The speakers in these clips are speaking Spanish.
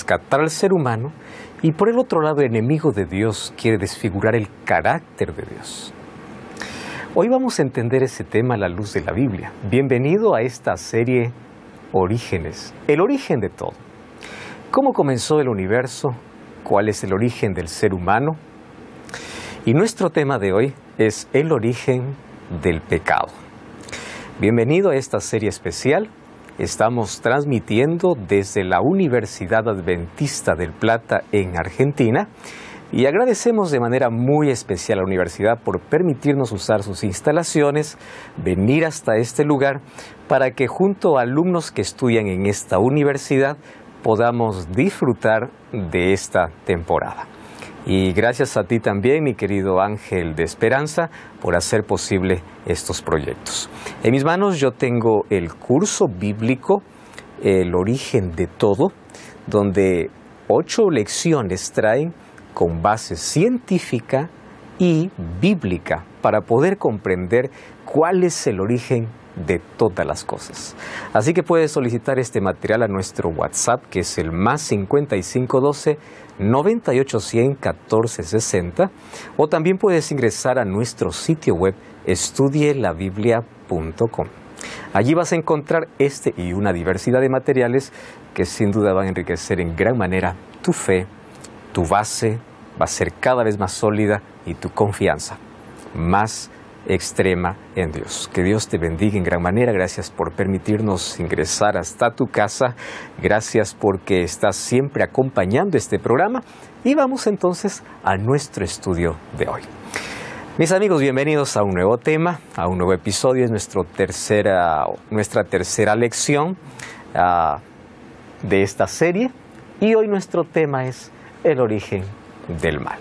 rescatar al ser humano, y por el otro lado, el enemigo de Dios quiere desfigurar el carácter de Dios. Hoy vamos a entender ese tema a la luz de la Biblia. Bienvenido a esta serie Orígenes, el origen de todo. ¿Cómo comenzó el universo? ¿Cuál es el origen del ser humano? Y nuestro tema de hoy es el origen del pecado. Bienvenido a esta serie especial. Estamos transmitiendo desde la Universidad Adventista del Plata en Argentina y agradecemos de manera muy especial a la universidad por permitirnos usar sus instalaciones, venir hasta este lugar para que junto a alumnos que estudian en esta universidad podamos disfrutar de esta temporada. Y gracias a ti también, mi querido Ángel de Esperanza, por hacer posible estos proyectos. En mis manos yo tengo el curso bíblico, El origen de todo, donde 8 lecciones traen con base científica y bíblica para poder comprender cuál es el origen de todas las cosas. Así que puedes solicitar este material a nuestro WhatsApp, que es el +5512 9810 1460, o también puedes ingresar a nuestro sitio web estudielabiblia.com. Allí vas a encontrar este y una diversidad de materiales que sin duda van a enriquecer en gran manera tu fe, tu base va a ser cada vez más sólida y tu confianza más extrema en Dios. Que Dios te bendiga en gran manera. Gracias por permitirnos ingresar hasta tu casa. Gracias porque estás siempre acompañando este programa. Y vamos entonces a nuestro estudio de hoy. Mis amigos, bienvenidos a un nuevo tema, a un nuevo episodio. Es nuestra tercera lección de esta serie. Y hoy nuestro tema es el origen del mal.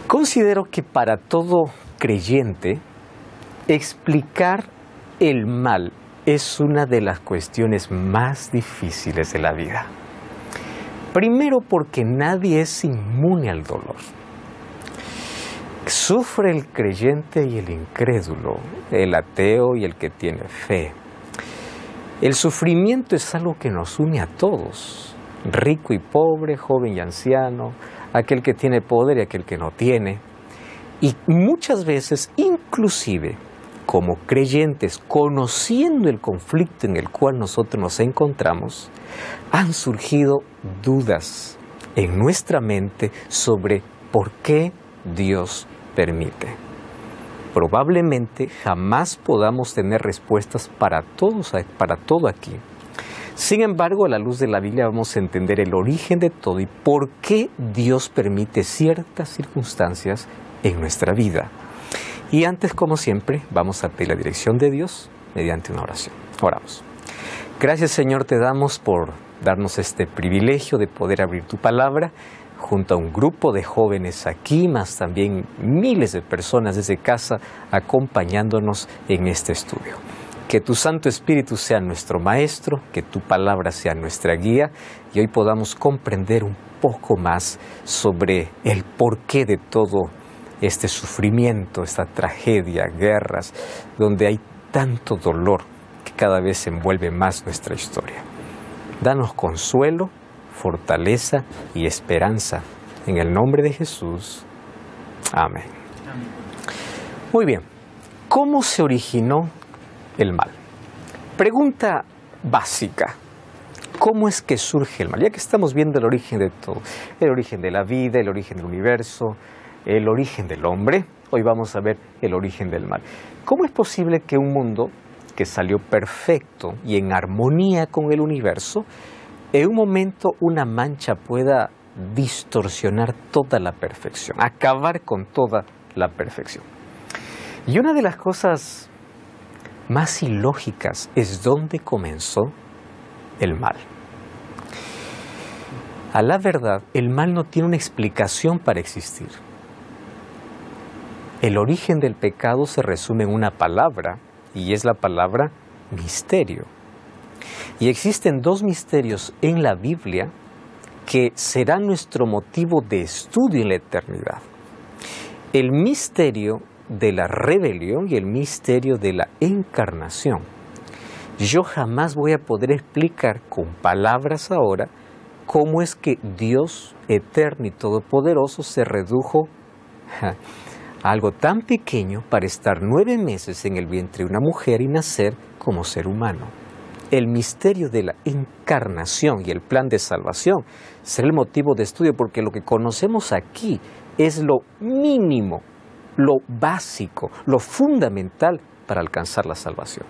Considero que para todo creyente, explicar el mal es una de las cuestiones más difíciles de la vida. Primero, porque nadie es inmune al dolor. Sufre el creyente y el incrédulo, el ateo y el que tiene fe. El sufrimiento es algo que nos une a todos, rico y pobre, joven y anciano, aquel que tiene poder y aquel que no tiene. Y muchas veces, inclusive, como creyentes, conociendo el conflicto en el cual nosotros nos encontramos, han surgido dudas en nuestra mente sobre por qué Dios permite. Probablemente jamás podamos tener respuestas para todo aquí. Sin embargo, a la luz de la Biblia vamos a entender el origen de todo y por qué Dios permite ciertas circunstancias en nuestra vida. Y antes, como siempre, vamos a pedir la dirección de Dios mediante una oración. Oramos. Gracias, Señor, te damos por darnos este privilegio de poder abrir tu palabra junto a un grupo de jóvenes aquí, más también miles de personas desde casa acompañándonos en este estudio. Que tu Santo Espíritu sea nuestro Maestro, que tu palabra sea nuestra guía y hoy podamos comprender un poco más sobre el porqué de todo este sufrimiento, esta tragedia, guerras, donde hay tanto dolor que cada vez envuelve más nuestra historia. Danos consuelo, fortaleza y esperanza. En el nombre de Jesús. Amén. Muy bien. ¿Cómo se originó el mal? Pregunta básica. ¿Cómo es que surge el mal? Ya que estamos viendo el origen de todo, el origen de la vida, el origen del universo, el origen del hombre, hoy vamos a ver el origen del mal. ¿Cómo es posible que un mundo que salió perfecto y en armonía con el universo, en un momento una mancha pueda distorsionar toda la perfección, acabar con toda la perfección? Y una de las cosas más ilógicas es dónde comenzó el mal. A la verdad, el mal no tiene una explicación para existir. El origen del pecado se resume en una palabra, y es la palabra misterio. Y existen 2 misterios en la Biblia que serán nuestro motivo de estudio en la eternidad. El misterio de la rebelión y el misterio de la encarnación. Yo jamás voy a poder explicar con palabras ahora cómo es que Dios eterno y todopoderoso se redujo a algo tan pequeño para estar 9 meses en el vientre de una mujer y nacer como ser humano. El misterio de la encarnación y el plan de salvación será el motivo de estudio, porque lo que conocemos aquí es lo mínimo, lo básico, lo fundamental para alcanzar la salvación.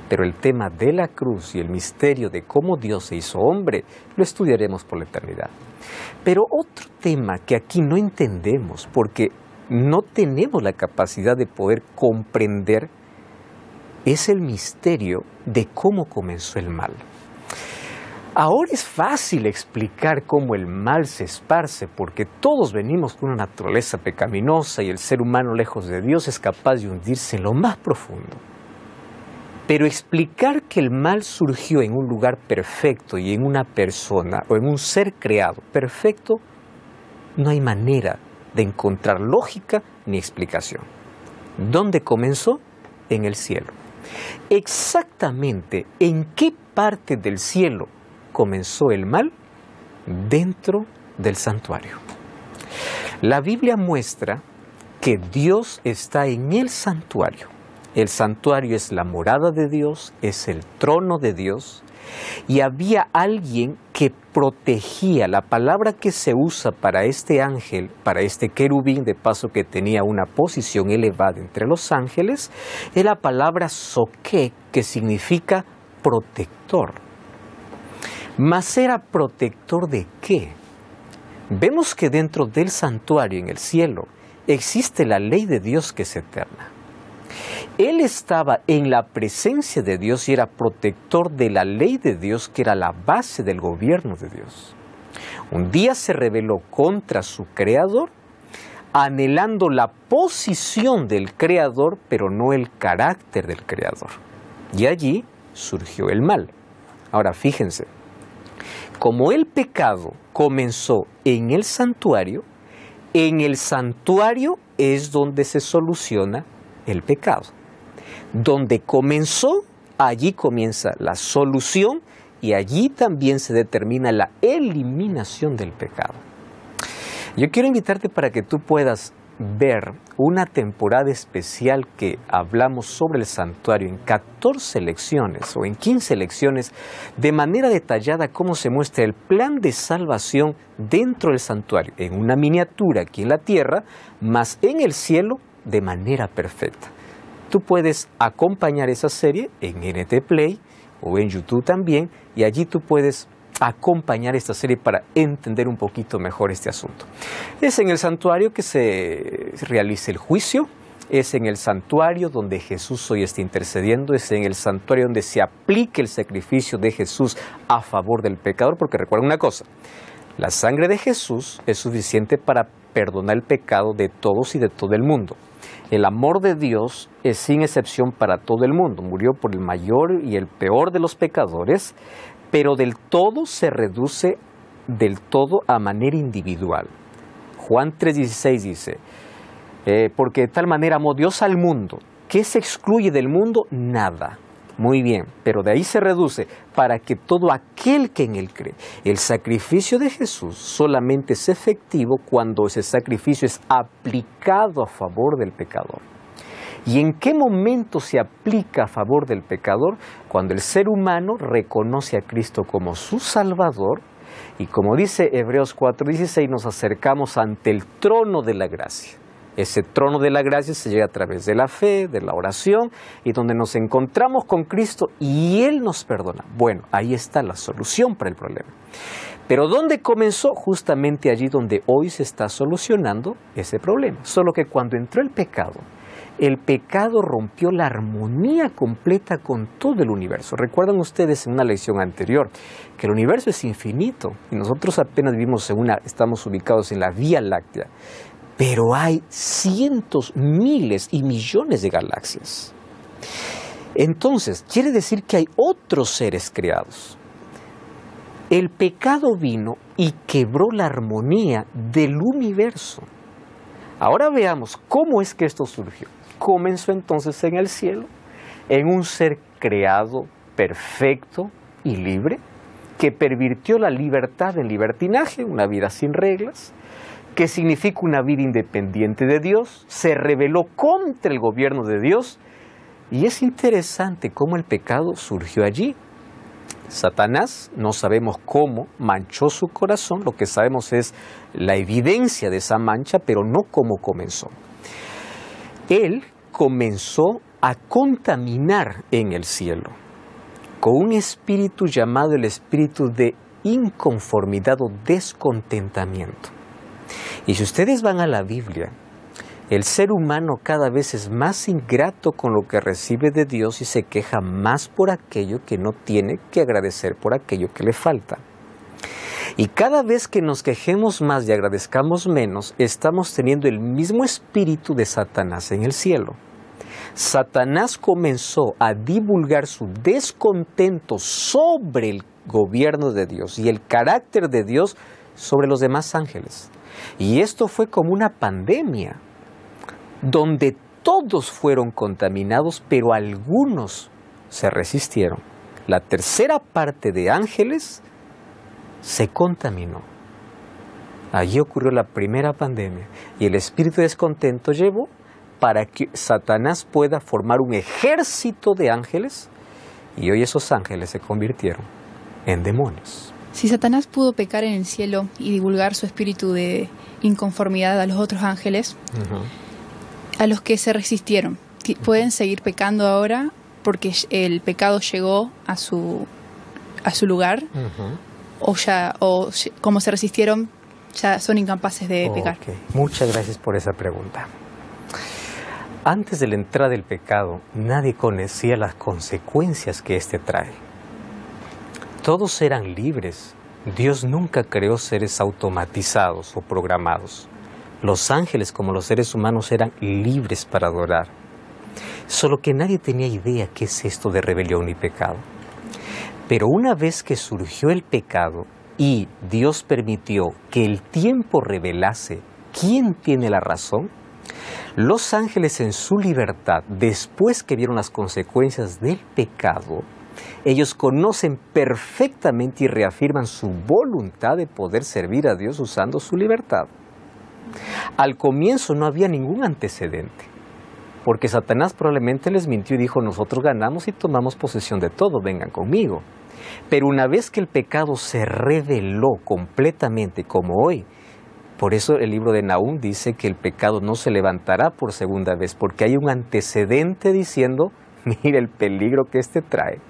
Pero el tema de la cruz y el misterio de cómo Dios se hizo hombre, lo estudiaremos por la eternidad. Pero otro tema que aquí no entendemos, porque no tenemos la capacidad de poder comprender, es el misterio de cómo comenzó el mal. Ahora es fácil explicar cómo el mal se esparce, porque todos venimos con una naturaleza pecaminosa y el ser humano, lejos de Dios, es capaz de hundirse en lo más profundo. Pero explicar que el mal surgió en un lugar perfecto y en una persona o en un ser creado perfecto, no hay manera de encontrar lógica ni explicación. ¿Dónde comenzó? En el cielo. Exactamente en qué parte del cielo comenzó el mal. Dentro del santuario. La Biblia muestra que Dios está en el santuario. El santuario es la morada de Dios, es el trono de Dios, y había alguien que protegía. La palabra que se usa para este ángel, para este querubín, de paso que tenía una posición elevada entre los ángeles, es la palabra soqué, que significa protector. ¿Mas era protector de qué? Vemos que dentro del santuario, en el cielo, existe la ley de Dios que es eterna. Él estaba en la presencia de Dios y era protector de la ley de Dios, que era la base del gobierno de Dios. Un día se rebeló contra su creador, anhelando la posición del creador, pero no el carácter del creador. Y allí surgió el mal. Ahora fíjense, como el pecado comenzó en el santuario es donde se soluciona el pecado. Donde comenzó, allí comienza la solución y allí también se determina la eliminación del pecado. Yo quiero invitarte para que tú puedas ver una temporada especial que hablamos sobre el santuario en 14 lecciones o en 15 lecciones, de manera detallada cómo se muestra el plan de salvación dentro del santuario, en una miniatura aquí en la tierra, más en el cielo de manera perfecta. Tú puedes acompañar esa serie en NT Play o en YouTube también, y allí tú puedes acompañar esta serie para entender un poquito mejor este asunto. Es en el santuario que se realiza el juicio, es en el santuario donde Jesús hoy está intercediendo, es en el santuario donde se aplica el sacrificio de Jesús a favor del pecador, porque recuerden una cosa, la sangre de Jesús es suficiente para perdonar el pecado de todos y de todo el mundo. El amor de Dios es sin excepción para todo el mundo. Murió por el mayor y el peor de los pecadores, pero del todo se reduce del todo a manera individual. Juan 3:16 dice, porque de tal manera amó Dios al mundo. ¿Qué se excluye del mundo? Nada. Muy bien, pero de ahí se reduce para que todo aquel que en él cree. El sacrificio de Jesús solamente es efectivo cuando ese sacrificio es aplicado a favor del pecador. ¿Y en qué momento se aplica a favor del pecador? Cuando el ser humano reconoce a Cristo como su Salvador y, como dice Hebreos 4:16, nos acercamos ante el trono de la gracia. Ese trono de la gracia se llega a través de la fe, de la oración, y donde nos encontramos con Cristo y Él nos perdona. Bueno, ahí está la solución para el problema. Pero ¿dónde comenzó? Justamente allí donde hoy se está solucionando ese problema. Solo que cuando entró el pecado rompió la armonía completa con todo el universo. Recuerdan ustedes en una lección anterior que el universo es infinito y nosotros apenas estamos ubicados en la Vía Láctea. Pero hay cientos, miles y millones de galaxias. Entonces, quiere decir que hay otros seres creados. El pecado vino y quebró la armonía del universo. Ahora veamos cómo es que esto surgió. Comenzó entonces en el cielo, en un ser creado, perfecto y libre. que pervirtió la libertad en libertinaje, una vida sin reglas, que significa una vida independiente de Dios, se rebeló contra el gobierno de Dios, y es interesante cómo el pecado surgió allí. Satanás, no sabemos cómo, manchó su corazón, lo que sabemos es la evidencia de esa mancha, pero no cómo comenzó. Él comenzó a contaminar en el cielo con un espíritu llamado el espíritu de inconformidad o descontentamiento. Y si ustedes van a la Biblia, el ser humano cada vez es más ingrato con lo que recibe de Dios y se queja más por aquello que no tiene que agradecer por aquello que le falta. Y cada vez que nos quejemos más y agradezcamos menos, estamos teniendo el mismo espíritu de Satanás en el cielo. Satanás comenzó a divulgar su descontento sobre el gobierno de Dios y el carácter de Dios sobre los demás ángeles. Y esto fue como una pandemia, donde todos fueron contaminados, pero algunos se resistieron. La tercera parte de ángeles se contaminó. Allí ocurrió la primera pandemia y el espíritu de descontento llevó para que Satanás pueda formar un ejército de ángeles, y hoy esos ángeles se convirtieron en demonios. Si Satanás pudo pecar en el cielo y divulgar su espíritu de inconformidad a los otros ángeles, a los que se resistieron, ¿pueden seguir pecando ahora porque el pecado llegó a su lugar? O como se resistieron, ya son incapaces de pecar. Muchas gracias por esa pregunta. Antes de la entrada del pecado, nadie conocía las consecuencias que éste trae. Todos eran libres. Dios nunca creó seres automatizados o programados. Los ángeles, como los seres humanos, eran libres para adorar. Solo que nadie tenía idea qué es esto de rebelión y pecado. Pero una vez que surgió el pecado y Dios permitió que el tiempo revelase quién tiene la razón, los ángeles en su libertad, después que vieron las consecuencias del pecado, ellos conocen perfectamente y reafirman su voluntad de poder servir a Dios usando su libertad. Al comienzo no había ningún antecedente, porque Satanás probablemente les mintió y dijo: nosotros ganamos y tomamos posesión de todo, vengan conmigo. Pero una vez que el pecado se reveló completamente, como hoy, por eso el libro de Nahum dice que el pecado no se levantará por segunda vez, porque hay un antecedente diciendo: mira el peligro que este trae.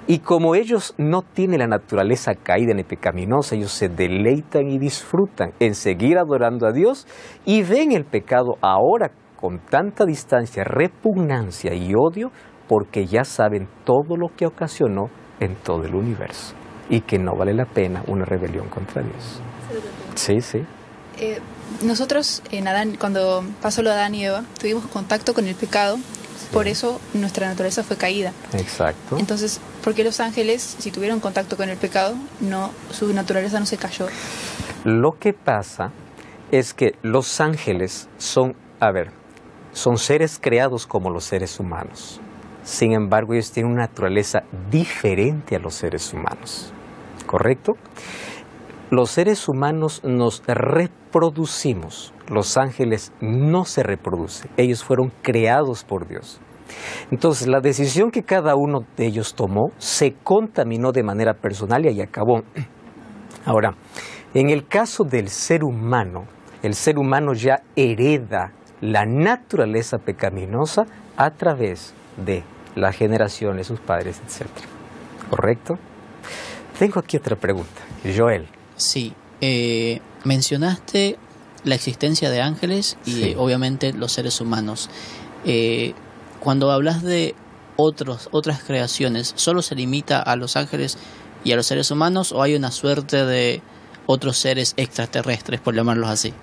Y como ellos no tienen la naturaleza caída ni pecaminosa, ellos se deleitan y disfrutan en seguir adorando a Dios y ven el pecado ahora con tanta distancia, repugnancia y odio, porque ya saben todo lo que ocasionó en todo el universo y que no vale la pena una rebelión contra Dios. Sí, sí. Nosotros en Adán, cuando pasó lo de Adán y Eva, tuvimos contacto con el pecado. Por eso nuestra naturaleza fue caída. Exacto. Entonces, ¿por qué los ángeles, si tuvieron contacto con el pecado, su naturaleza no se cayó? Lo que pasa es que los ángeles son seres creados como los seres humanos. Sin embargo, ellos tienen una naturaleza diferente a los seres humanos. ¿Correcto? Los seres humanos nos reproducimos. Los ángeles no se reproducen. Ellos fueron creados por Dios. Entonces, la decisión que cada uno de ellos tomó se contaminó de manera personal y ahí acabó. Ahora, en el caso del ser humano, el ser humano ya hereda la naturaleza pecaminosa a través de la generación de sus padres, etc. ¿Correcto? Tengo aquí otra pregunta. Joel. Sí, mencionaste la existencia de ángeles y Sí. obviamente los seres humanos. Cuando hablas de otras creaciones, ¿solo se limita a los ángeles y a los seres humanos o hay una suerte de otros seres extraterrestres, por llamarlos así?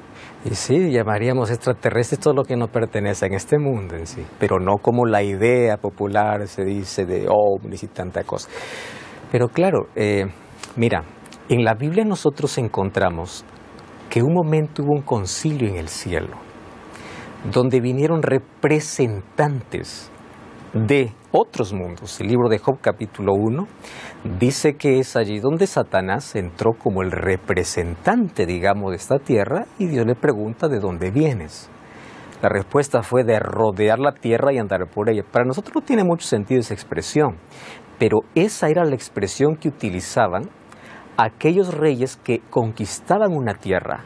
Y sí, llamaríamos extraterrestres todo lo que no pertenece en este mundo en sí, pero no como la idea popular se dice de ovnis y tanta cosa. Pero claro, mira, en la Biblia nosotros encontramos que un momento hubo un concilio en el cielo, donde vinieron representantes de otros mundos. El libro de Job capítulo 1 dice que es allí donde Satanás entró como el representante, digamos, de esta tierra, y Dios le pregunta: ¿de dónde vienes? La respuesta fue de rodear la tierra y andar por ella. Para nosotros no tiene mucho sentido esa expresión, pero esa era la expresión que utilizaban aquellos reyes que conquistaban una tierra.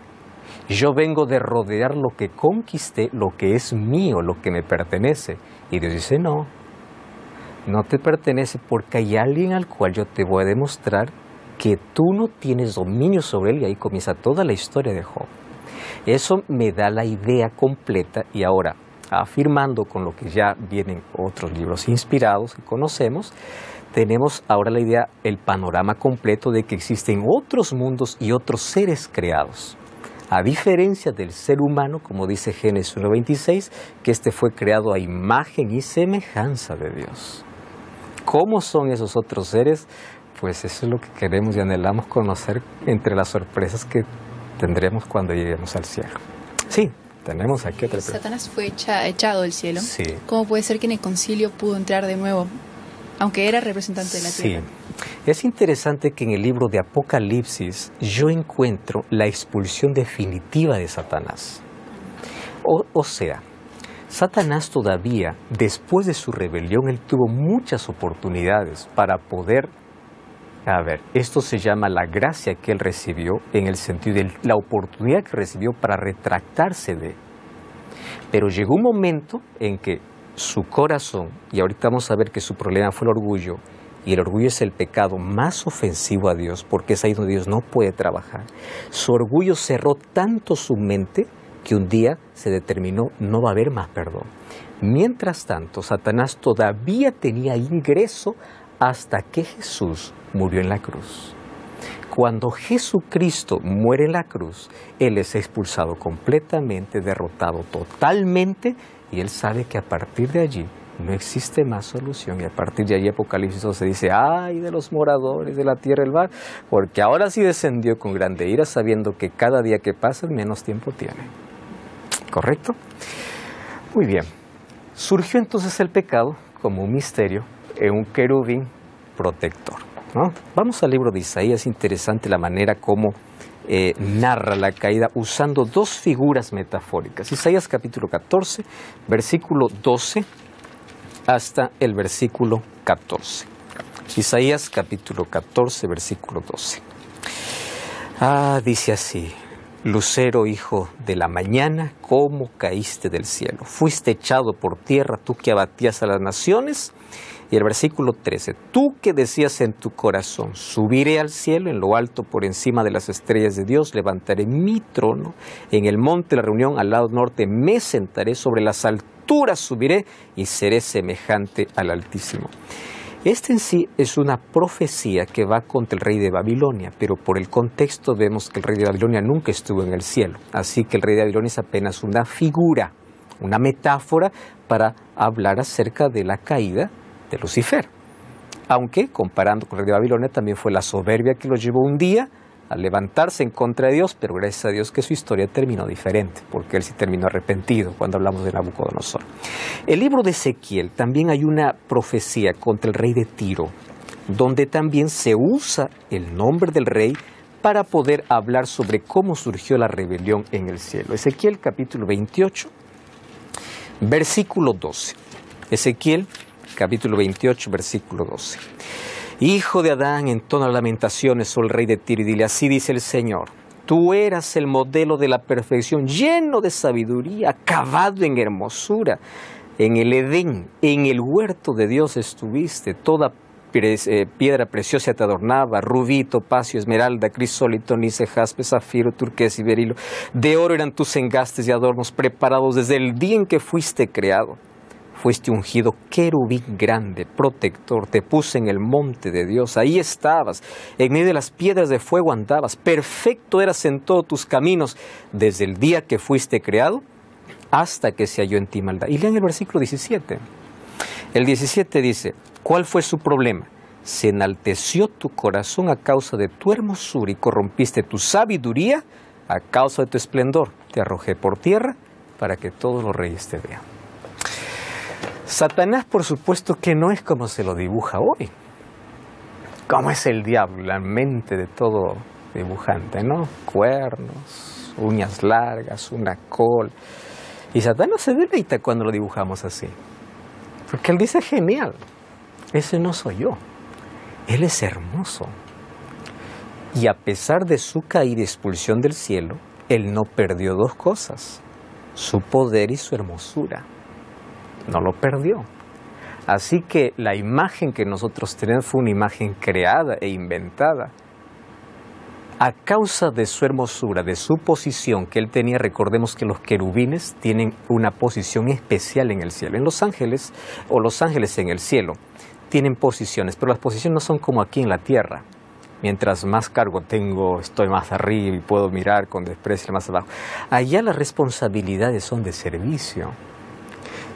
Yo vengo de rodear lo que conquisté, lo que es mío, lo que me pertenece. Y Dios dice: no, no te pertenece, porque hay alguien al cual yo te voy a demostrar que tú no tienes dominio sobre él. Y ahí comienza toda la historia de Job. Eso me da la idea completa, y ahora, afirmando con lo que ya vienen otros libros inspirados que conocemos, tenemos ahora la idea, el panorama completo de que existen otros mundos y otros seres creados. A diferencia del ser humano, como dice Génesis 1:26, que este fue creado a imagen y semejanza de Dios. ¿Cómo son esos otros seres? Pues eso es lo que queremos y anhelamos conocer entre las sorpresas que tendremos cuando lleguemos al cielo. Sí, tenemos aquí otra pregunta. Satanás fue echado del cielo. Sí. ¿Cómo puede ser que en el concilio pudo entrar de nuevo, aunque era representante de la tierra? Sí. Es interesante que en el libro de Apocalipsis yo encuentro la expulsión definitiva de Satanás. O sea, Satanás todavía, después de su rebelión, él tuvo muchas oportunidades para poder... esto se llama la gracia que él recibió, en el sentido de la oportunidad que recibió para retractarse de. Pero llegó un momento en que su corazón, y ahorita vamos a ver que su problema fue el orgullo, y el orgullo es el pecado más ofensivo a Dios, porque es ahí donde Dios no puede trabajar. Su orgullo cerró tanto su mente que un día se determinó: no va a haber más perdón. Mientras tanto, Satanás todavía tenía ingreso hasta que Jesús murió en la cruz. Cuando Jesucristo muere en la cruz, Él es expulsado completamente, derrotado totalmente, y Él sabe que a partir de allí no existe más solución. Y a partir de allí Apocalipsis se dice: ¡ay de los moradores de la tierra y el mar! Porque ahora sí descendió con grande ira, sabiendo que cada día que pasa menos tiempo tiene. ¿Correcto? Muy bien. Surgió entonces el pecado como un misterio en un querubín protector, ¿no? Vamos al libro de Isaías. Interesante la manera como narra la caída usando dos figuras metafóricas. Isaías capítulo 14, versículo 12 hasta el versículo 14. Isaías capítulo 14, versículo 12. Dice así: Lucero, hijo de la mañana, ¿cómo caíste del cielo? Fuiste echado por tierra, tú que abatías a las naciones. Y el versículo 13, tú que decías en tu corazón: subiré al cielo, en lo alto por encima de las estrellas de Dios, levantaré mi trono, en el monte de la reunión al lado norte me sentaré, sobre las alturas subiré y seré semejante al Altísimo. Este en sí es una profecía que va contra el rey de Babilonia, pero por el contexto vemos que el rey de Babilonia nunca estuvo en el cielo, así que el rey de Babilonia es apenas una figura, una metáfora para hablar acerca de la caída de Lucifer. Aunque, comparando con el rey de Babilonia, también fue la soberbia que lo llevó un día a levantarse en contra de Dios, pero gracias a Dios que su historia terminó diferente, porque él sí terminó arrepentido cuando hablamos de Nabucodonosor. El libro de Ezequiel también hay una profecía contra el rey de Tiro, donde también se usa el nombre del rey para poder hablar sobre cómo surgió la rebelión en el cielo. Ezequiel capítulo 28, versículo 12. Ezequiel capítulo 28, versículo 12. Hijo de Adán, entona lamentaciones, oh el rey de Tiro, y dile: así dice el Señor, tú eras el modelo de la perfección, lleno de sabiduría, acabado en hermosura. En el Edén, en el huerto de Dios estuviste, toda piedra preciosa te adornaba: rubí, topacio, esmeralda, crisólito, nice, jaspe, zafiro, turquesa y berilo. De oro eran tus engastes y adornos, preparados desde el día en que fuiste creado. Fuiste ungido querubín grande, protector, te puse en el monte de Dios, ahí estabas, en medio de las piedras de fuego andabas, perfecto eras en todos tus caminos, desde el día que fuiste creado hasta que se halló en ti maldad. Y lean el versículo 17. El 17 dice: ¿cuál fue su problema? Se enalteció tu corazón a causa de tu hermosura y corrompiste tu sabiduría a causa de tu esplendor. Te arrojé por tierra para que todos los reyes te vean. Satanás, por supuesto, que no es como se lo dibuja hoy. Como es el diablo, la mente de todo dibujante, ¿no? Cuernos, uñas largas, una cola. Y Satanás se deleita cuando lo dibujamos así. Porque él dice, genial, ese no soy yo. Él es hermoso. Y a pesar de su caída y expulsión del cielo, él no perdió dos cosas, su poder y su hermosura. No lo perdió. Así que la imagen que nosotros tenemos fue una imagen creada e inventada. A causa de su hermosura, de su posición que él tenía, recordemos que los querubines tienen una posición especial en el cielo. En los ángeles, o los ángeles en el cielo, tienen posiciones, pero las posiciones no son como aquí en la tierra. Mientras más cargo tengo, estoy más arriba y puedo mirar con desprecio más abajo. Allá las responsabilidades son de servicio.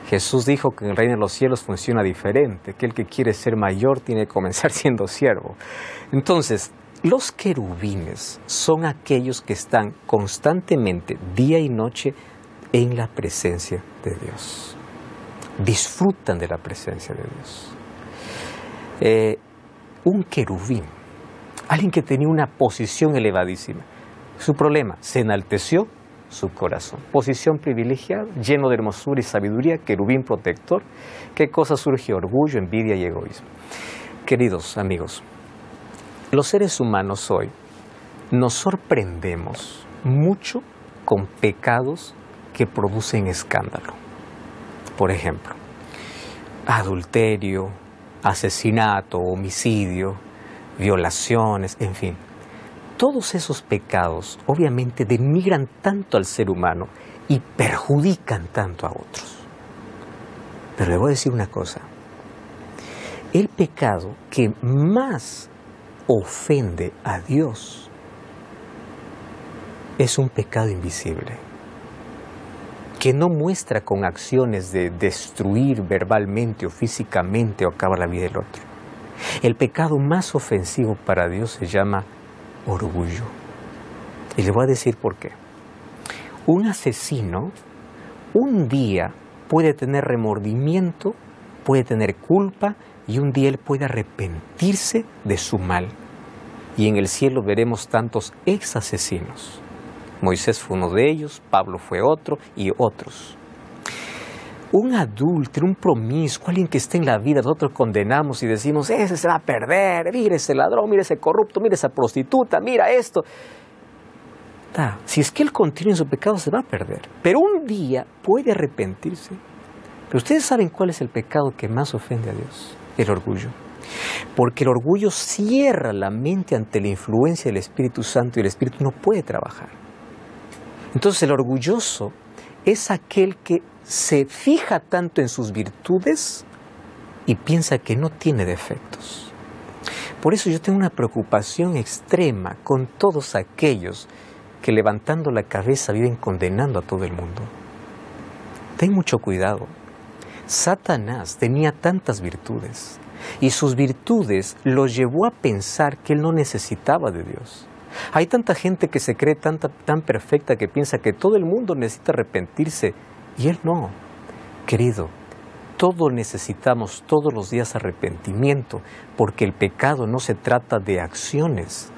Jesús dijo que en el reino de los cielos funciona diferente, que el que quiere ser mayor tiene que comenzar siendo siervo. Entonces, los querubines son aquellos que están constantemente, día y noche, en la presencia de Dios. Disfrutan de la presencia de Dios. Un querubín, alguien que tenía una posición elevadísima. Su problema, se enalteció su corazón. Posición privilegiada, lleno de hermosura y sabiduría, querubín protector. ¿Qué cosa surge? Orgullo, envidia y egoísmo. Queridos amigos, los seres humanos hoy nos sorprendemos mucho con pecados que producen escándalo. Por ejemplo, adulterio, asesinato, homicidio, violaciones, en fin. Todos esos pecados obviamente denigran tanto al ser humano y perjudican tanto a otros. Pero le voy a decir una cosa. El pecado que más ofende a Dios es un pecado invisible, que no muestra con acciones de destruir verbalmente o físicamente o acabar la vida del otro. El pecado más ofensivo para Dios se llama orgullo. Y le voy a decir por qué. Un asesino un día puede tener remordimiento, puede tener culpa y un día él puede arrepentirse de su mal. Y en el cielo veremos tantos ex asesinos. Moisés fue uno de ellos, Pablo fue otro y otros. Un adúltero, un promiscuo, alguien que esté en la vida, nosotros condenamos y decimos, ese se va a perder, mire ese ladrón, mire ese corrupto, mire esa prostituta, mira esto. Si es que él continúa en su pecado, se va a perder. Pero un día puede arrepentirse. Pero ustedes saben cuál es el pecado que más ofende a Dios: el orgullo. Porque el orgullo cierra la mente ante la influencia del Espíritu Santo y el Espíritu no puede trabajar. Entonces el orgulloso es aquel que se fija tanto en sus virtudes y piensa que no tiene defectos. Por eso yo tengo una preocupación extrema con todos aquellos que levantando la cabeza viven condenando a todo el mundo. Ten mucho cuidado. Satanás tenía tantas virtudes y sus virtudes lo llevó a pensar que él no necesitaba de Dios. Hay tanta gente que se cree tan perfecta que piensa que todo el mundo necesita arrepentirse y él no. Querido, todos necesitamos todos los días arrepentimiento, porque el pecado no se trata de acciones,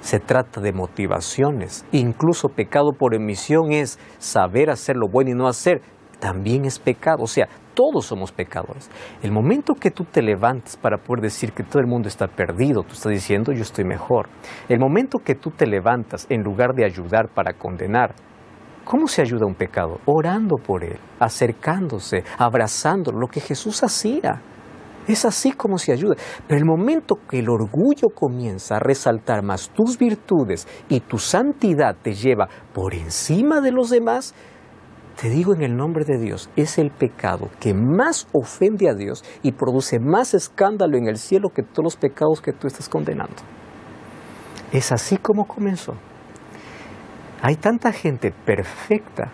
se trata de motivaciones. Incluso pecado por omisión es saber hacer lo bueno y no hacer, también es pecado. O sea, todos somos pecadores. El momento que tú te levantes para poder decir que todo el mundo está perdido, tú estás diciendo yo estoy mejor. El momento que tú te levantas en lugar de ayudar para condenar, ¿cómo se ayuda a un pecado? Orando por él, acercándose, abrazándolo, lo que Jesús hacía. Es así como se ayuda. Pero el momento que el orgullo comienza a resaltar más tus virtudes y tu santidad te lleva por encima de los demás, te digo en el nombre de Dios, es el pecado que más ofende a Dios y produce más escándalo en el cielo que todos los pecados que tú estás condenando. Es así como comenzó. Hay tanta gente perfecta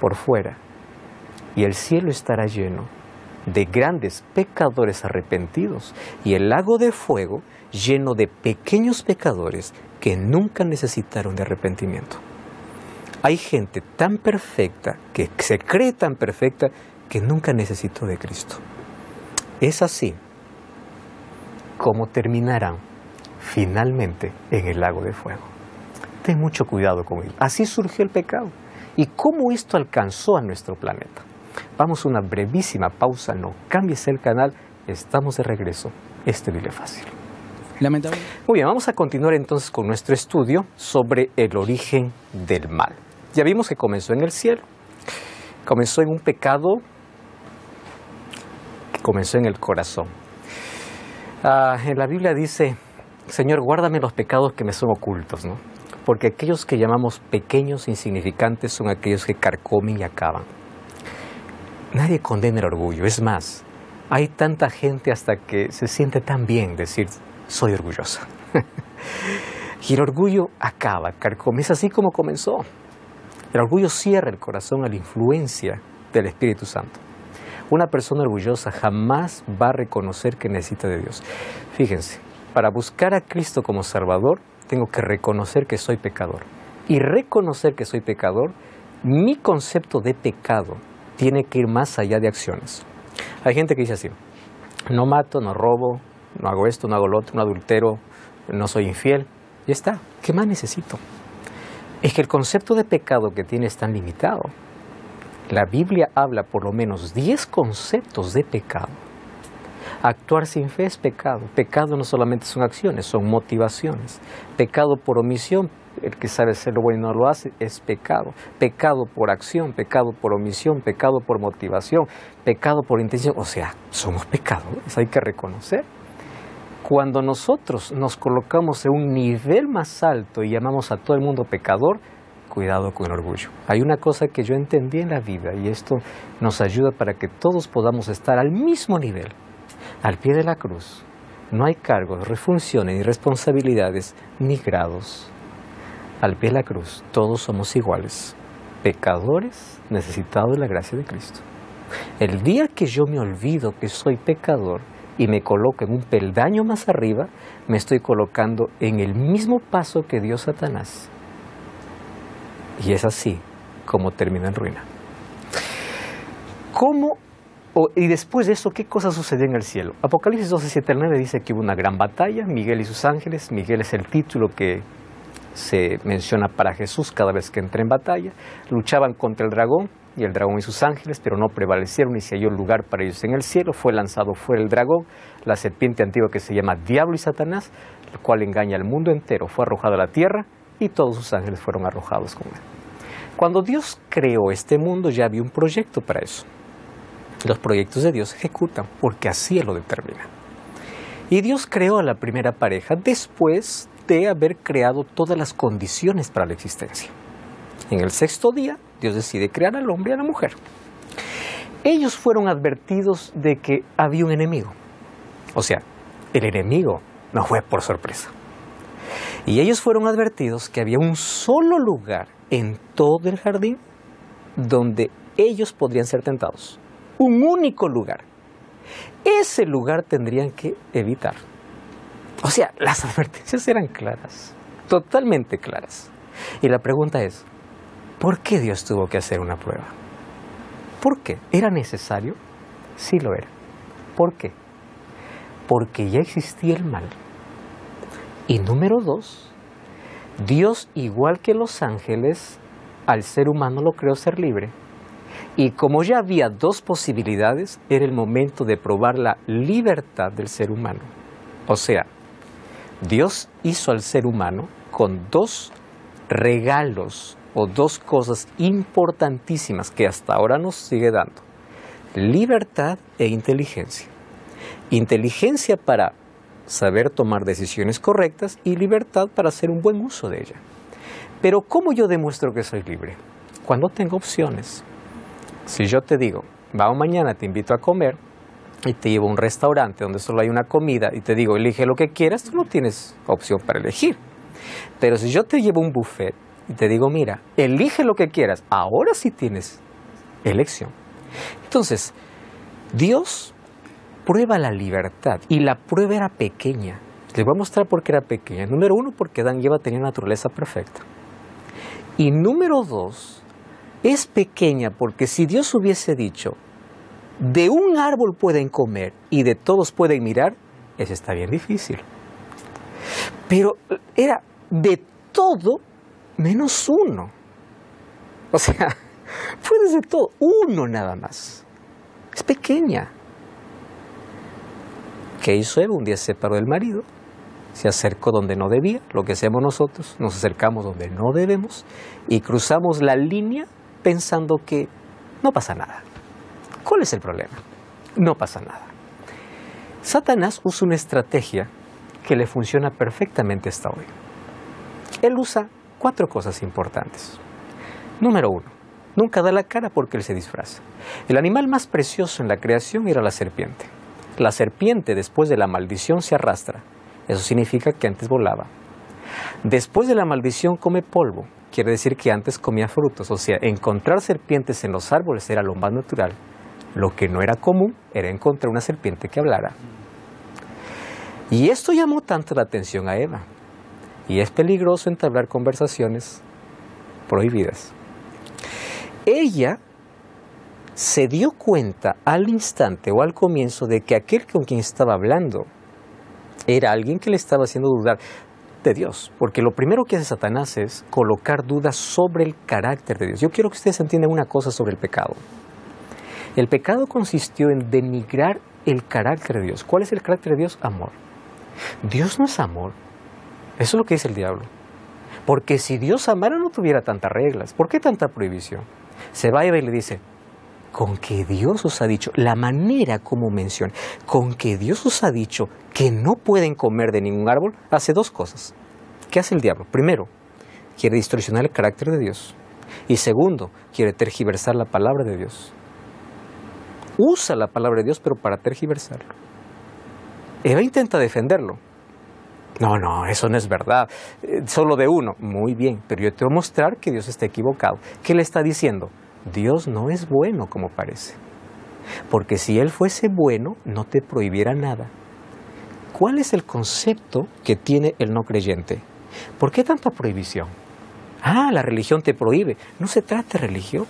por fuera y el cielo estará lleno de grandes pecadores arrepentidos y el lago de fuego lleno de pequeños pecadores que nunca necesitaron de arrepentimiento. Hay gente tan perfecta, que se cree tan perfecta, que nunca necesitó de Cristo. Es así como terminarán finalmente en el lago de fuego. Ten mucho cuidado con él. Así surgió el pecado. ¿Y cómo esto alcanzó a nuestro planeta? Vamos a una brevísima pausa, no cambies el canal, estamos de regreso. Dile fácil. Lamentable. Muy bien, vamos a continuar entonces con nuestro estudio sobre el origen del mal. Ya vimos que comenzó en el cielo, comenzó en un pecado que comenzó en el corazón. En la Biblia dice, Señor, guárdame los pecados que me son ocultos, ¿no? Porque aquellos que llamamos pequeños e insignificantes son aquellos que carcomen y acaban. Nadie condena el orgullo, es más, hay tanta gente hasta que se siente tan bien decir, soy orgullosa. Y el orgullo acaba, carcome, es así como comenzó. El orgullo cierra el corazón a la influencia del Espíritu Santo. Una persona orgullosa jamás va a reconocer que necesita de Dios. Fíjense, para buscar a Cristo como Salvador, tengo que reconocer que soy pecador. Y reconocer que soy pecador, mi concepto de pecado tiene que ir más allá de acciones. Hay gente que dice así, no mato, no robo, no hago esto, no hago lo otro, no adultero, no soy infiel. Ya está, ¿qué más necesito? Es que el concepto de pecado que tiene es tan limitado. La Biblia habla por lo menos 10 conceptos de pecado. Actuar sin fe es pecado. Pecado no solamente son acciones, son motivaciones. Pecado por omisión, el que sabe hacer lo bueno y no lo hace, es pecado. Pecado por acción, pecado por omisión, pecado por motivación, pecado por intención. O sea, somos pecadores, hay que reconocer. Cuando nosotros nos colocamos en un nivel más alto y llamamos a todo el mundo pecador, cuidado con el orgullo. Hay una cosa que yo entendí en la vida y esto nos ayuda para que todos podamos estar al mismo nivel. Al pie de la cruz no hay cargos, refunciones, ni responsabilidades, ni grados. Al pie de la cruz todos somos iguales, pecadores necesitados de la gracia de Cristo. El día que yo me olvido que soy pecador y me coloco en un peldaño más arriba, me estoy colocando en el mismo paso que dio Satanás. Y es así como termina en ruina. Y después de eso, ¿qué cosa sucedió en el cielo? Apocalipsis 12, 7 al 9 dice que hubo una gran batalla, Miguel y sus ángeles. Miguel es el título que se menciona para Jesús cada vez que entra en batalla. Luchaban contra el dragón y el dragón y sus ángeles, pero no prevalecieron y se halló lugar para ellos en el cielo. Fue lanzado fuera el dragón, la serpiente antigua que se llama Diablo y Satanás, el cual engaña al mundo entero. Fue arrojado a la tierra y todos sus ángeles fueron arrojados con él. Cuando Dios creó este mundo ya había un proyecto para eso. Los proyectos de Dios se ejecutan porque así Él lo determina. Y Dios creó a la primera pareja después de haber creado todas las condiciones para la existencia. En el sexto día, Dios decide crear al hombre y a la mujer. Ellos fueron advertidos de que había un enemigo. O sea, el enemigo no fue por sorpresa. Y ellos fueron advertidos que había un solo lugar en todo el jardín donde ellos podrían ser tentados. Un único lugar. Ese lugar tendrían que evitar. O sea, las advertencias eran claras, totalmente claras. Y la pregunta es, ¿por qué Dios tuvo que hacer una prueba? ¿Por qué? ¿Era necesario? Sí lo era. ¿Por qué? Porque ya existía el mal. Y número 2, Dios, igual que los ángeles, al ser humano lo creó ser libre. Y como ya había 2 posibilidades, era el momento de probar la libertad del ser humano. O sea, Dios hizo al ser humano con 2 regalos o 2 cosas importantísimas que hasta ahora nos sigue dando. Libertad e inteligencia. Inteligencia para saber tomar decisiones correctas y libertad para hacer un buen uso de ella. Pero ¿cómo yo demuestro que soy libre? Cuando tengo opciones. Si yo te digo, vamos mañana, te invito a comer y te llevo a un restaurante donde solo hay una comida y te digo, elige lo que quieras, tú no tienes opción para elegir. Pero si yo te llevo a un buffet y te digo, mira, elige lo que quieras, ahora sí tienes elección. Entonces, Dios prueba la libertad y la prueba era pequeña. Les voy a mostrar por qué era pequeña. Número 1, porque Adán y Eva tenían naturaleza perfecta. Y número 2, es pequeña porque si Dios hubiese dicho, de un árbol pueden comer y de todos pueden mirar, eso está bien difícil. Pero era de todo menos uno. O sea, puede ser todo, uno nada más. Es pequeña. ¿Qué hizo Eva? Un día se separó del marido, se acercó donde no debía, lo que hacemos nosotros, nos acercamos donde no debemos y cruzamos la línea pensando que no pasa nada. ¿Cuál es el problema? No pasa nada. Satanás usa una estrategia que le funciona perfectamente hasta hoy. Él usa 4 cosas importantes. Número 1, nunca da la cara porque él se disfraza. El animal más precioso en la creación era la serpiente. La serpiente, después de la maldición, se arrastra. Eso significa que antes volaba. Después de la maldición come polvo. Quiere decir que antes comía frutos. O sea, encontrar serpientes en los árboles era lo más natural. Lo que no era común era encontrar una serpiente que hablara. Y esto llamó tanto la atención a Eva. Y es peligroso entablar conversaciones prohibidas. Ella se dio cuenta al instante o al comienzo de que aquel con quien estaba hablando era alguien que le estaba haciendo dudar de Dios. Porque lo primero que hace Satanás es colocar dudas sobre el carácter de Dios. Yo quiero que ustedes entiendan una cosa sobre el pecado. El pecado consistió en denigrar el carácter de Dios. ¿Cuál es el carácter de Dios? Amor. Dios no es amor. Eso es lo que dice el diablo. Porque si Dios amara no tuviera tantas reglas. ¿Por qué tanta prohibición? Se va Eva y le dice, con que Dios os ha dicho, la manera como menciona, con que Dios os ha dicho que no pueden comer de ningún árbol, hace 2 cosas. ¿Qué hace el diablo? Primero, quiere distorsionar el carácter de Dios. Y segundo, quiere tergiversar la palabra de Dios. Usa la palabra de Dios, pero para tergiversarlo. Eva intenta defenderlo. No, eso no es verdad. Solo de uno. Muy bien, pero yo te voy a mostrar que Dios está equivocado. ¿Qué le está diciendo? Dios no es bueno como parece. Porque si Él fuese bueno, no te prohibiera nada. ¿Cuál es el concepto que tiene el no creyente? ¿Por qué tanta prohibición? La religión te prohíbe. No se trata de religión.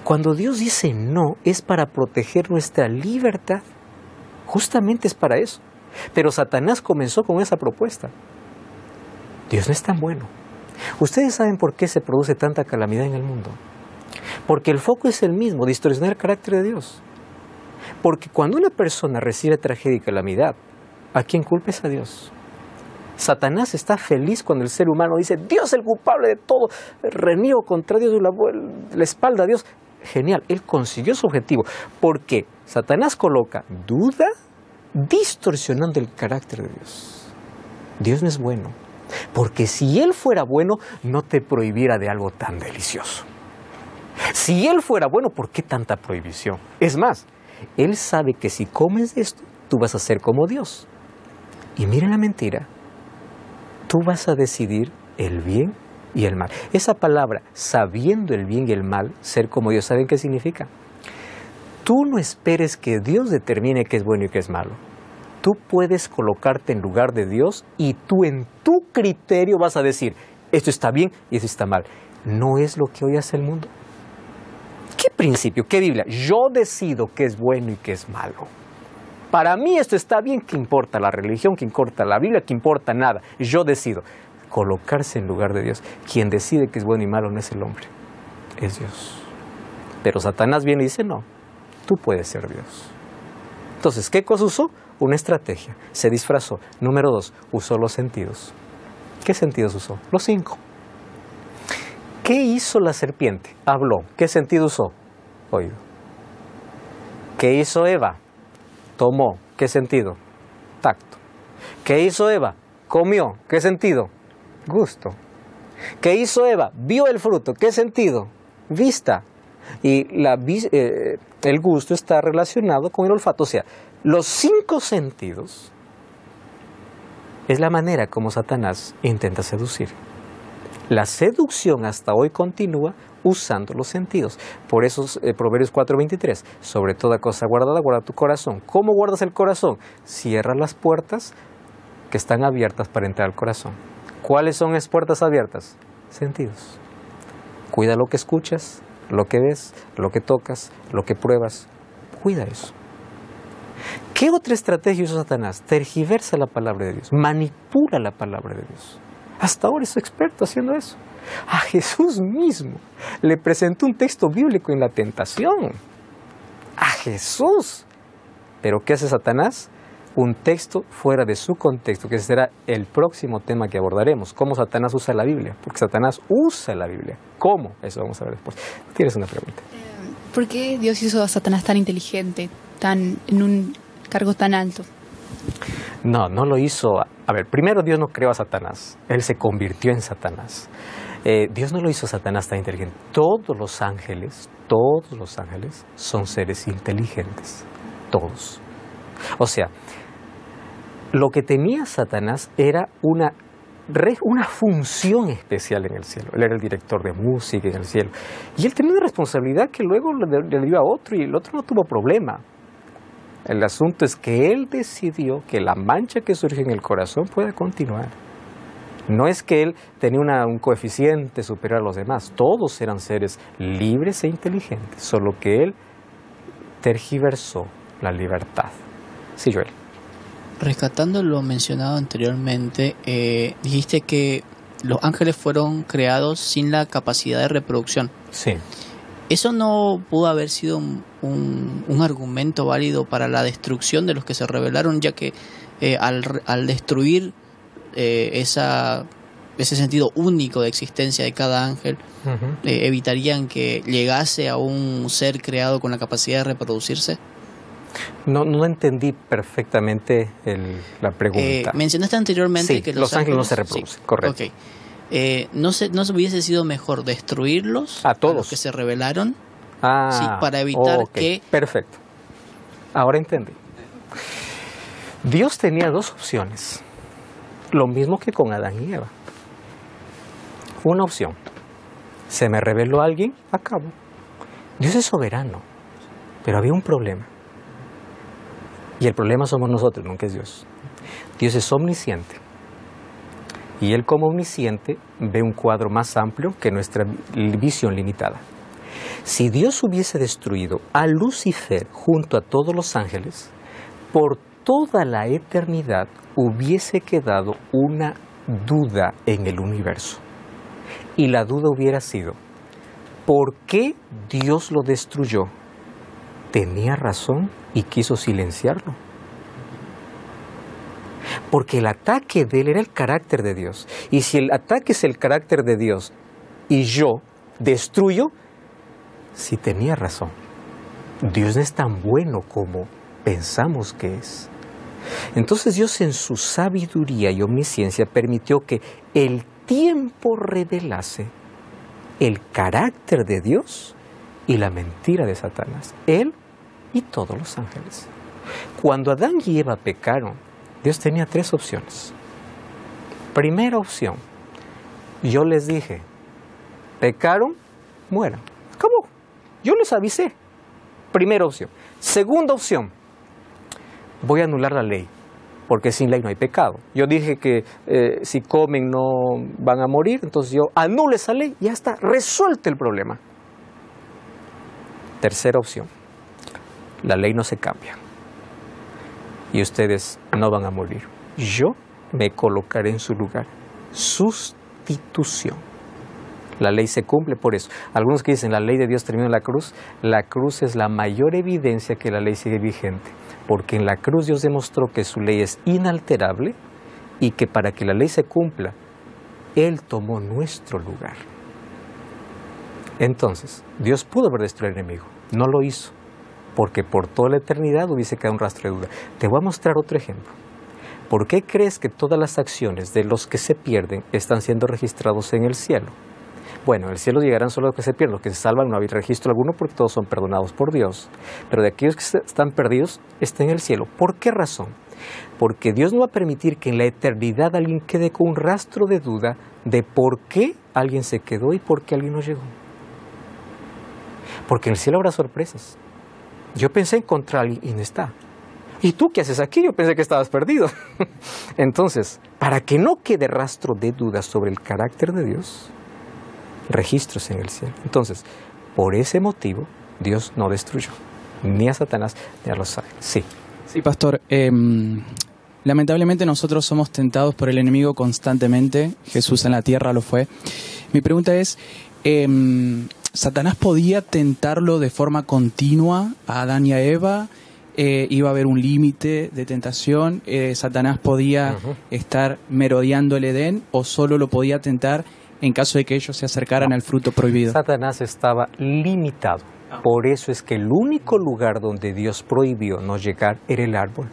Cuando Dios dice no, es para proteger nuestra libertad. Justamente es para eso. Pero Satanás comenzó con esa propuesta. Dios no es tan bueno. ¿Ustedes saben por qué se produce tanta calamidad en el mundo? Porque el foco es el mismo, distorsionar el carácter de Dios. Porque cuando una persona recibe tragedia y calamidad, ¿a quién culpa? Es a Dios. Satanás está feliz cuando el ser humano dice, Dios es el culpable de todo, reniego contra Dios, la espalda a Dios. Genial, él consiguió su objetivo, porque Satanás coloca duda, distorsionando el carácter de Dios. Dios no es bueno, porque si Él fuera bueno, no te prohibiera de algo tan delicioso. Si Él fuera bueno, ¿por qué tanta prohibición? Es más, Él sabe que si comes de esto, tú vas a ser como Dios. Y miren la mentira, tú vas a decidir el bien y el mal. Esa palabra, sabiendo el bien y el mal, ser como Dios, ¿saben qué significa? Tú no esperes que Dios determine qué es bueno y qué es malo. Tú puedes colocarte en lugar de Dios y tú en tu criterio vas a decir, esto está bien y esto está mal. ¿No es lo que hoy hace el mundo? ¿Qué principio? ¿Qué Biblia? Yo decido qué es bueno y qué es malo. Para mí esto está bien, ¿qué importa la religión? ¿Qué importa la Biblia? ¿Qué importa nada? Yo decido. Colocarse en lugar de Dios. Quien decide qué es bueno y malo no es el hombre, es Dios. Pero Satanás viene y dice, no, tú puedes ser Dios. Entonces, ¿qué cosa usó? Una estrategia. Se disfrazó. Número 2, usó los sentidos. ¿Qué sentidos usó? Los 5. ¿Qué hizo la serpiente? Habló. ¿Qué sentido usó? Oído. ¿Qué hizo Eva? Tomó. ¿Qué sentido? Tacto. ¿Qué hizo Eva? Comió. ¿Qué sentido? Gusto. ¿Qué hizo Eva? Vio el fruto. ¿Qué sentido? Vista. Y el gusto está relacionado con el olfato. O sea, los 5 sentidos es la manera como Satanás intenta seducir. La seducción hasta hoy continúa usando los sentidos. Por eso Proverbios 4:23, sobre toda cosa guardada, guarda tu corazón. ¿Cómo guardas el corazón? Cierra las puertas que están abiertas para entrar al corazón. ¿Cuáles son las puertas abiertas? Sentidos. Cuida lo que escuchas, lo que ves, lo que tocas, lo que pruebas. cuida eso. ¿Qué otra estrategia usó Satanás? Tergiversa la palabra de Dios, manipula la palabra de Dios. Hasta ahora es experto haciendo eso. A Jesús mismo le presentó un texto bíblico en la tentación. A Jesús. Pero ¿qué hace Satanás? Un texto fuera de su contexto, que será el próximo tema que abordaremos. ¿Cómo Satanás usa la Biblia? Porque Satanás usa la Biblia. ¿Cómo? Eso vamos a ver después. ¿Tienes una pregunta? ¿Por qué Dios hizo a Satanás tan inteligente, en un cargo tan alto? No lo hizo. A ver, primero Dios no creó a Satanás. Él se convirtió en Satanás. Dios no lo hizo a Satanás tan inteligente. Todos los ángeles son seres inteligentes. Todos. O sea, lo que tenía Satanás era una función especial en el cielo. Él era el director de música en el cielo. Y él tenía una responsabilidad que luego le dio a otro y el otro no tuvo problema. El asunto es que él decidió que la mancha que surge en el corazón pueda continuar. No es que él tenía un coeficiente superior a los demás. Todos eran seres libres e inteligentes, solo que él tergiversó la libertad. Sí, Joel. Rescatando lo mencionado anteriormente, dijiste que los ángeles fueron creados sin la capacidad de reproducción. Sí. ¿Eso no pudo haber sido un argumento válido para la destrucción de los que se rebelaron, ya que al destruir ese sentido único de existencia de cada ángel, evitarían que llegase a un ser creado con la capacidad de reproducirse? No entendí perfectamente la pregunta. Mencionaste anteriormente que los ángeles no se reproducen, correcto. Okay. ¿No hubiese sido mejor destruirlos a todos los que se rebelaron? Sí, para evitar que... Perfecto. Ahora entendí. Dios tenía dos opciones. Lo mismo que con Adán y Eva. Una opción. Se me reveló alguien, acabo. Dios es soberano. Pero había un problema. Y el problema somos nosotros, nunca es Dios. Dios es omnisciente. Y Él como omnisciente ve un cuadro más amplio que nuestra visión limitada. Si Dios hubiese destruido a Lucifer junto a todos los ángeles, por toda la eternidad hubiese quedado una duda en el universo. Y la duda hubiera sido, ¿por qué Dios lo destruyó? ¿Tenía razón y quiso silenciarlo? Porque el ataque de él era el carácter de Dios. Y si el ataque es el carácter de Dios y yo destruyo, sí tenía razón. Dios no es tan bueno como pensamos que es. Entonces Dios en su sabiduría y omnisciencia permitió que el tiempo revelase el carácter de Dios y la mentira de Satanás, él y todos los ángeles. Cuando Adán y Eva pecaron, Dios tenía tres opciones. Primera opción, yo les dije, pecaron, mueran. ¿Cómo? Yo les avisé. Primera opción. Segunda opción, voy a anular la ley, porque sin ley no hay pecado. Yo dije que si comen no van a morir, entonces yo anulo esa ley y ya está, resuelto el problema. Tercera opción, la ley no se cambia y ustedes no van a morir. Yo me colocaré en su lugar. Sustitución. La ley se cumple por eso. Algunos que dicen la ley de Dios terminó en la cruz es la mayor evidencia que la ley sigue vigente, porque en la cruz Dios demostró que su ley es inalterable y que para que la ley se cumpla, Él tomó nuestro lugar. Entonces, Dios pudo haber destruido al enemigo, no lo hizo, porque por toda la eternidad hubiese quedado un rastro de duda. Te voy a mostrar otro ejemplo. ¿Por qué crees que todas las acciones de los que se pierden están siendo registrados en el cielo? Bueno, el cielo llegarán solo los que se pierden, los que se salvan no hay registro alguno porque todos son perdonados por Dios. Pero de aquellos que están perdidos, está en el cielo. ¿Por qué razón? Porque Dios no va a permitir que en la eternidad alguien quede con un rastro de duda de por qué alguien se quedó y por qué alguien no llegó. Porque en el cielo habrá sorpresas. Yo pensé encontrar a alguien y no está. ¿Y tú qué haces aquí? Yo pensé que estabas perdido. Entonces, para que no quede rastro de dudas sobre el carácter de Dios, registros en el cielo. Entonces, por ese motivo, Dios no destruyó. ni a Satanás ni a los ángeles. Sí. Sí, pastor. Lamentablemente nosotros somos tentados por el enemigo constantemente. Jesús en la tierra lo fue. Mi pregunta es, ¿Satanás podía tentarlo de forma continua a Adán y a Eva? ¿Iba a haber un límite de tentación? ¿Satanás podía estar merodeando el Edén o solo lo podía tentar en caso de que ellos se acercaran al fruto prohibido? Satanás estaba limitado. Por eso es que el único lugar donde Dios prohibió no llegar era el árbol,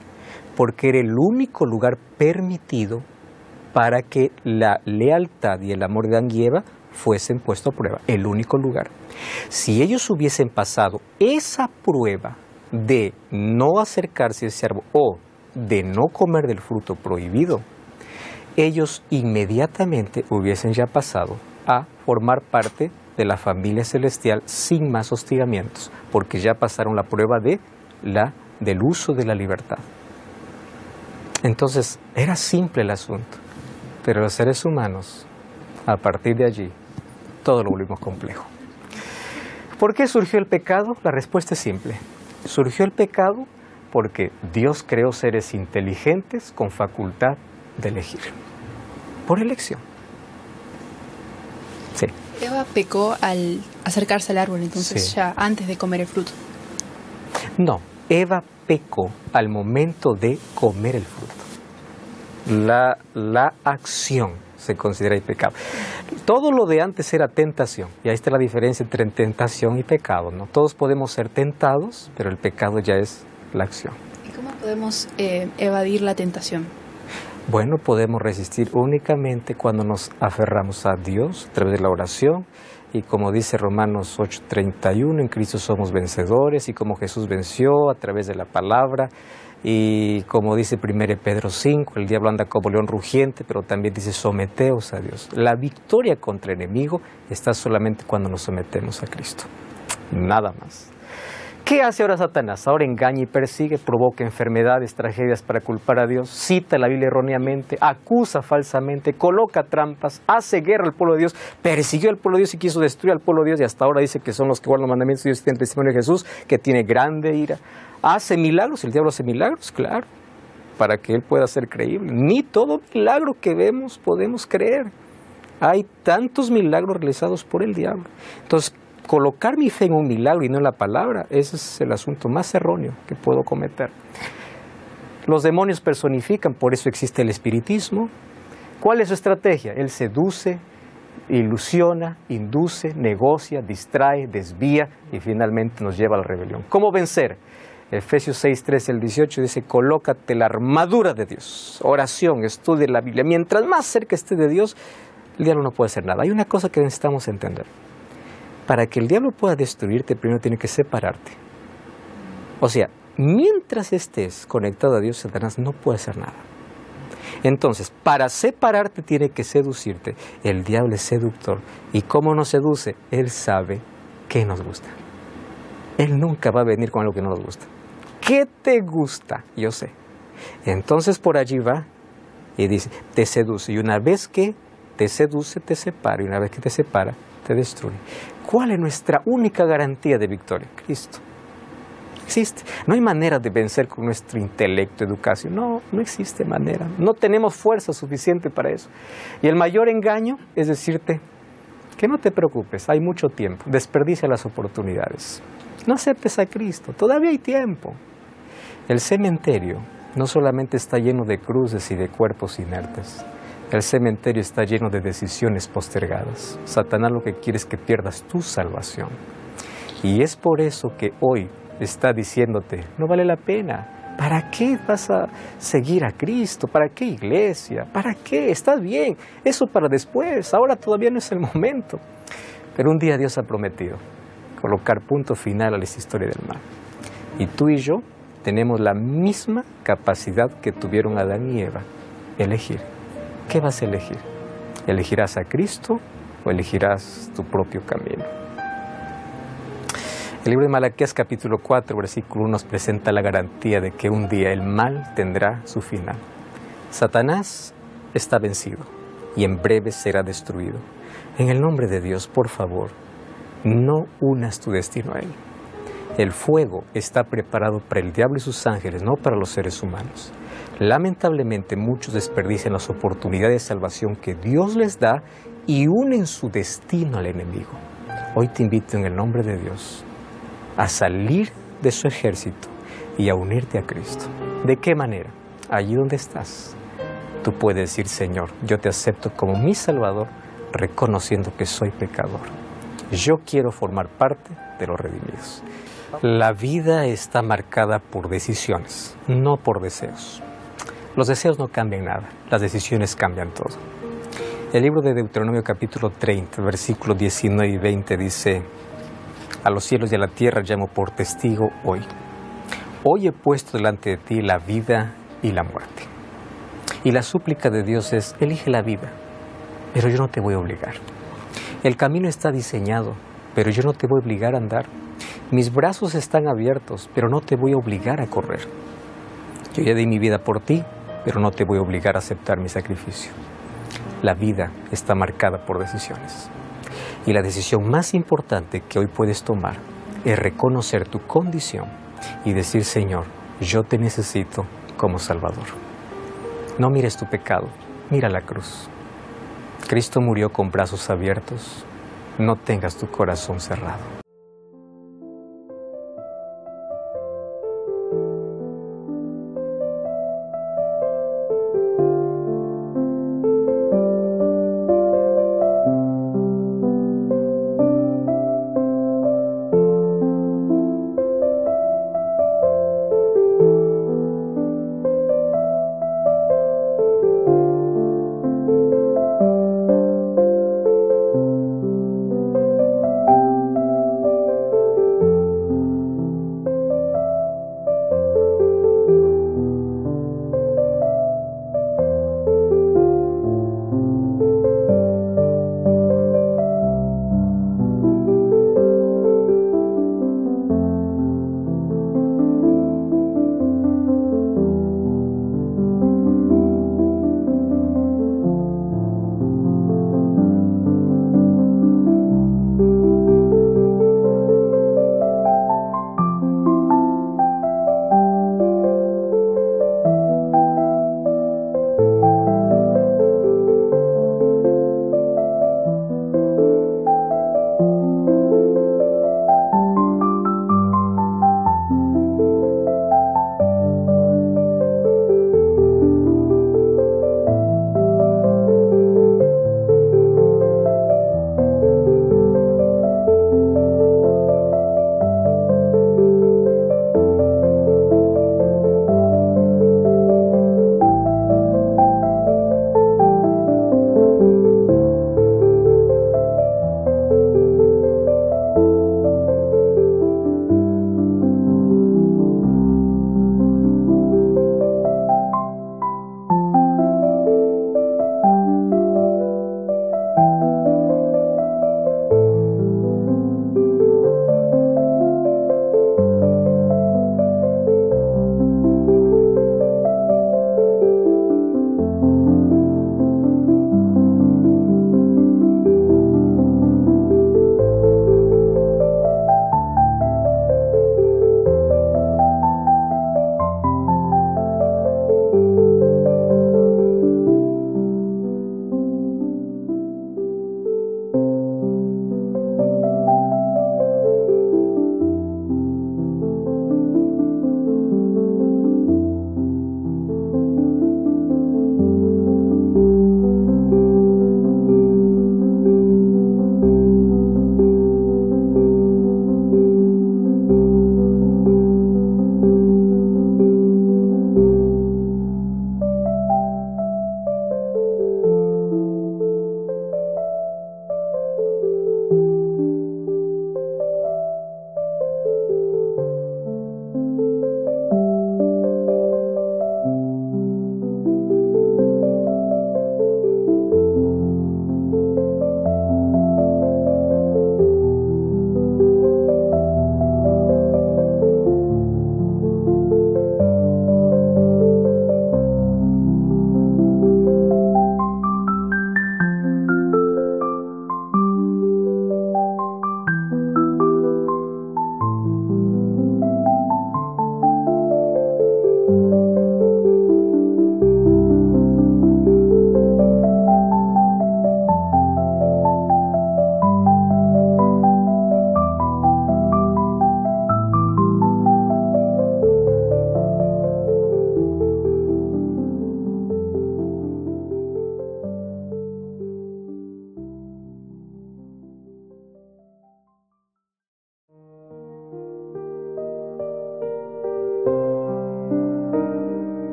porque era el único lugar permitido para que la lealtad y el amor de Adán y Eva fuesen puestos a prueba, el único lugar. Si ellos hubiesen pasado esa prueba de no acercarse a ese árbol o de no comer del fruto prohibido, ellos inmediatamente hubiesen ya pasado a formar parte de la familia celestial sin más hostigamientos, porque ya pasaron la prueba del uso de la libertad. Entonces, era simple el asunto, pero los seres humanos, a partir de allí, todo lo volvimos complejo. ¿Por qué surgió el pecado? La respuesta es simple. Surgió el pecado porque Dios creó seres inteligentes con facultad de elegir, por elección. Sí. Eva pecó al acercarse al árbol, entonces Sí. ya antes de comer el fruto. No, Eva pecó al momento de comer el fruto. La acción se considera el pecado. Todo lo de antes era tentación, y ahí está la diferencia entre tentación y pecado, ¿no? Todos podemos ser tentados, pero el pecado ya es la acción. ¿Y cómo podemos evadir la tentación? Bueno, podemos resistir únicamente cuando nos aferramos a Dios a través de la oración, y como dice Romanos 8:31, en Cristo somos vencedores, y como Jesús venció a través de la palabra, y como dice 1 Pedro 5, el diablo anda como león rugiente, pero también dice someteos a Dios. La victoria contra el enemigo está solamente cuando nos sometemos a Cristo, nada más. ¿Qué hace ahora Satanás? Ahora engaña y persigue, provoca enfermedades, tragedias para culpar a Dios, cita la Biblia erróneamente, acusa falsamente, coloca trampas, hace guerra al pueblo de Dios, persiguió al pueblo de Dios y quiso destruir al pueblo de Dios, y hasta ahora dice que son los que guardan los mandamientos de Dios y tienen testimonio de Jesús, que tiene grande ira. ¿Hace milagros? ¿El diablo hace milagros? Claro, para que él pueda ser creíble. Ni todo milagro que vemos podemos creer. Hay tantos milagros realizados por el diablo. Entonces, colocar mi fe en un milagro y no en la palabra, ese es el asunto más erróneo que puedo cometer. Los demonios personifican, por eso existe el espiritismo. ¿Cuál es su estrategia? Él seduce, ilusiona, induce, negocia, distrae, desvía y finalmente nos lleva a la rebelión. ¿Cómo vencer? Efesios 6:13-18 dice, colócate la armadura de Dios. Oración, estudia la Biblia. Mientras más cerca estés de Dios, el diablo no puede hacer nada. Hay una cosa que necesitamos entender. Para que el diablo pueda destruirte, primero tiene que separarte. O sea, mientras estés conectado a Dios, Satanás no puede hacer nada. Entonces, para separarte tiene que seducirte. El diablo es seductor. ¿Y cómo nos seduce? Él sabe qué nos gusta. Él nunca va a venir con algo que no nos gusta. ¿Qué te gusta? Yo sé. Entonces por allí va y dice, te seduce. Y una vez que te seduce, te separa. Y una vez que te separa, te destruye. ¿Cuál es nuestra única garantía de victoria? Cristo. Existe. No hay manera de vencer con nuestro intelecto, educación. No, no existe manera. No tenemos fuerza suficiente para eso. Y el mayor engaño es decirte que no te preocupes, hay mucho tiempo. Desperdicia las oportunidades. No aceptes a Cristo, todavía hay tiempo. El cementerio no solamente está lleno de cruces y de cuerpos inertes. El cementerio está lleno de decisiones postergadas. Satanás lo que quiere es que pierdas tu salvación. Y es por eso que hoy está diciéndote, no vale la pena. ¿Para qué vas a seguir a Cristo? ¿Para qué iglesia? ¿Para qué? Está bien, eso para después. Ahora todavía no es el momento. Pero un día Dios ha prometido colocar punto final a esta historia del mal. Y tú y yo tenemos la misma capacidad que tuvieron Adán y Eva, elegir. ¿Qué vas a elegir? ¿Elegirás a Cristo o elegirás tu propio camino? El libro de Malaquías capítulo 4, versículo 1 nos presenta la garantía de que un día el mal tendrá su final. Satanás está vencido y en breve será destruido. En el nombre de Dios, por favor, no unas tu destino a él. El fuego está preparado para el diablo y sus ángeles, no para los seres humanos. Lamentablemente muchos desperdician las oportunidades de salvación que Dios les da y unen su destino al enemigo. Hoy te invito en el nombre de Dios a salir de su ejército y a unirte a Cristo. ¿De qué manera? Allí donde estás, tú puedes decir: Señor, yo te acepto como mi Salvador, reconociendo que soy pecador. Yo quiero formar parte de los redimidos. La vida está marcada por decisiones, no por deseos. Los deseos no cambian nada, las decisiones cambian todo. El libro de Deuteronomio capítulo 30, versículos 19 y 20 dice: a los cielos y a la tierra llamo por testigo hoy. Hoy he puesto delante de ti la vida y la muerte. Y la súplica de Dios es: elige la vida, pero yo no te voy a obligar. El camino está diseñado, pero yo no te voy a obligar a andar. Mis brazos están abiertos, pero no te voy a obligar a correr. Yo ya di mi vida por ti, pero no te voy a obligar a aceptar mi sacrificio. La vida está marcada por decisiones. Y la decisión más importante que hoy puedes tomar es reconocer tu condición y decir: Señor, yo te necesito como Salvador. No mires tu pecado, mira la cruz. Cristo murió con brazos abiertos. No tengas tu corazón cerrado.